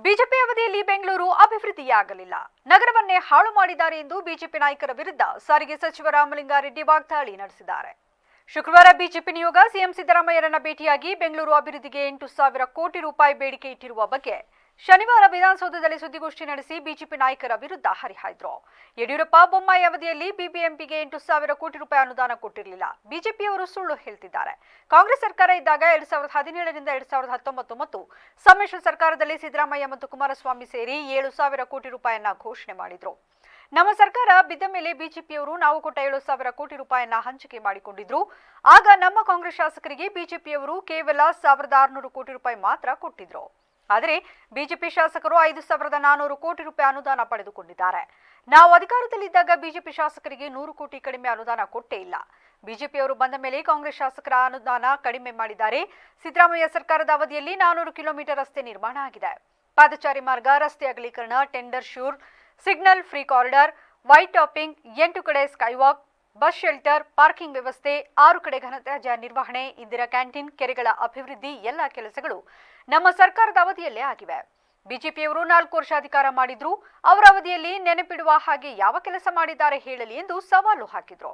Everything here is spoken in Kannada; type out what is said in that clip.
ಬಿಜೆಪಿ ಅವಧಿಯಲ್ಲಿ ಬೆಂಗಳೂರು ಅಭಿವೃದ್ಧಿಯಾಗಲಿಲ್ಲ, ನಗರವನ್ನೇ ಹಾಳು ಮಾಡಿದ್ದಾರೆ ಎಂದು ಬಿಜೆಪಿ ನಾಯಕರ ವಿರುದ್ಧ ಸಾರಿಗೆ ಸಚಿವ ರಾಮಲಿಂಗಾರೆಡ್ಡಿ ವಾಗ್ದಾಳಿ ನಡೆಸಿದ್ದಾರೆ. ಶುಕ್ರವಾರ ಬಿಜೆಪಿ ನಿಯೋಗ ಸಿಎಂ ಸಿದ್ದರಾಮಯ್ಯರನ್ನ ಭೇಟಿಯಾಗಿ ಬೆಂಗಳೂರು ಅಭಿವೃದ್ಧಿಗೆ 8,000 ಕೋಟಿ ರೂಪಾಯಿ ಬೇಡಿಕೆ ಇಟ್ಟಿರುವ ಬಗ್ಗೆ ಶನಿವಾರ ವಿಧಾನಸೌಧದಲ್ಲಿ ಸುದ್ದಿಗೋಷ್ಠಿ ನಡೆಸಿ ಬಿಜೆಪಿ ನಾಯಕರ ವಿರುದ್ಧ ಹರಿಹಾಯ್ದರು. ಯಡಿಯೂರಪ್ಪ ಬೊಮ್ಮಾಯಿ ಅವಧಿಯಲ್ಲಿ ಬಿಬಿಎಂಪಿಗೆ 8,000 ಕೋಟಿ ರೂಪಾಯಿ ಅನುದಾನ ಕೊಟ್ಟಿರಲಿಲ್ಲ, ಬಿಜೆಪಿಯವರು ಸುಳ್ಳು ಹೇಳ್ತಿದ್ದಾರೆ. ಕಾಂಗ್ರೆಸ್ ಸರ್ಕಾರ ಇದ್ದಾಗ 2017ರಿಂದ 2019 ಮತ್ತು ಸಮ್ಮಿಶ್ರ ಸರ್ಕಾರದಲ್ಲಿ ಸಿದ್ದರಾಮಯ್ಯ ಮತ್ತು ಕುಮಾರಸ್ವಾಮಿ ಸೇರಿ 7,000 ಕೋಟಿ ರೂಪಾಯಿಯನ್ನ ಘೋಷಣೆ ಮಾಡಿದ್ರು. ನಮ್ಮ ಸರ್ಕಾರ ಬಿದ್ದ ಮೇಲೆ ಬಿಜೆಪಿಯವರು ನಾವು ಕೊಟ್ಟ 7,000 ಕೋಟಿ ರೂಪಾಯಿಯನ್ನ ಹಂಚಿಕೆ ಮಾಡಿಕೊಂಡಿದ್ರು. ಆಗ ನಮ್ಮ ಕಾಂಗ್ರೆಸ್ ಶಾಸಕರಿಗೆ ಬಿಜೆಪಿಯವರು ಕೇವಲ 1,600 ಕೋಟಿ ರೂಪಾಯಿ ಮಾತ್ರ ಕೊಟ್ಟಿದ್ರು. ಆದರೆ ಬಿಜೆಪಿ ಶಾಸಕರು 5,400 ಕೋಟಿ ರೂಪಾಯಿ ಅನುದಾನ ಪಡೆದುಕೊಂಡಿದ್ದಾರೆ. ನಾವು ಅಧಿಕಾರದಲ್ಲಿದ್ದಾಗ ಬಿಜೆಪಿ ಶಾಸಕರಿಗೆ 100 ಕೋಟಿ ಕಡಿಮೆ ಅನುದಾನ ಕೊಟ್ಟೇ ಇಲ್ಲ. ಬಿಜೆಪಿಯವರು ಬಂದ ಮೇಲೆ ಕಾಂಗ್ರೆಸ್ ಶಾಸಕರ ಅನುದಾನ ಕಡಿಮೆ ಮಾಡಿದ್ದಾರೆ. ಸಿದ್ದರಾಮಯ್ಯ ಸರ್ಕಾರದ ಅವಧಿಯಲ್ಲಿ 400 ಕಿಲೋಮೀಟರ್ ರಸ್ತೆ ನಿರ್ಮಾಣ ಆಗಿದೆ. ಪಾದಚಾರಿ ಮಾರ್ಗ, ರಸ್ತೆ ಅಗಲೀಕರಣ, tender sure, signal free corridor, white topping, 8 ಕಡೆ ಸ್ಕೈವಾಕ್, ಬಸ್ ಶೆಲ್ಟರ್, ಪಾರ್ಕಿಂಗ್ ವ್ಯವಸ್ಥೆ, 6 ಕಡೆ ಘನತ್ಯಾಜ್ಯ ನಿರ್ವಹಣೆ, ಇಂದಿರಾ ಕ್ಯಾಂಟೀನ್, ಕೆರೆಗಳ ಅಭಿವೃದ್ಧಿ ಎಲ್ಲ ಕೆಲಸಗಳು ನಮ್ಮ ಸರ್ಕಾರದ ಅವಧಿಯಲ್ಲೇ ಆಗಿವೆ. ಬಿಜೆಪಿಯವರು 4 ವರ್ಷ ಅಧಿಕಾರ ಮಾಡಿದ್ರು. ಅವರ ಅವಧಿಯಲ್ಲಿ ನೆನಪಿಡುವ ಹಾಗೆ ಯಾವ ಕೆಲಸ ಮಾಡಿದ್ದಾರೆ ಹೇಳಲಿ ಎಂದು ಸವಾಲು ಹಾಕಿದ್ರು.